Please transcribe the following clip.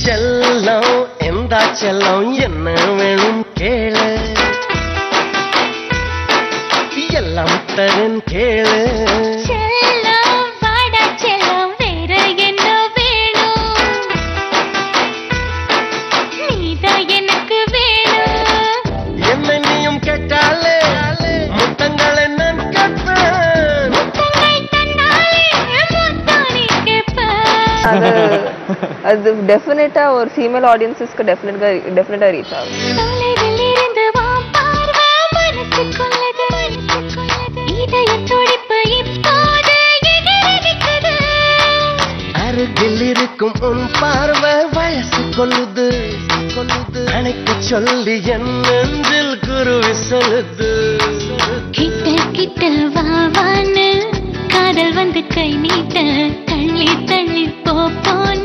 செல்லம் எந்த செல்லம் என்ன வேணும் கேளு எல்லாம் தரன் கேளு செல்லம் வாடா செல்லம் வேற என்ன வேணும் நீதான் எனக்கு வேணும் என்ன நீயும் கேட்டாலே முத்தங்களை நான் கேட்பேன் முத்தங்கள் தன்னாலே முத்தம் நீ கேட்ப அது டெஃபினட்டா ஒரு ஃபீமேல் ஆடியன்ஸஸ்க்கு டெஃபினட்டா ரீச் ஆகும். தொலைவில் இருந்து வா பார்வை மனசுக்குள்ளது இதய துடிப்பு இப்போது எதிரடிக்குது அருகில் இருக்கும் உன் பார்வை வயசு கொள்ளுது அணைக்க சொல்லி என் நெஞ்சில் குருவி சொல்லுது கிட்ட கிட்ட வாவான்னு காதல் வந்து கை நீட்ட தள்ளி தள்ளி போன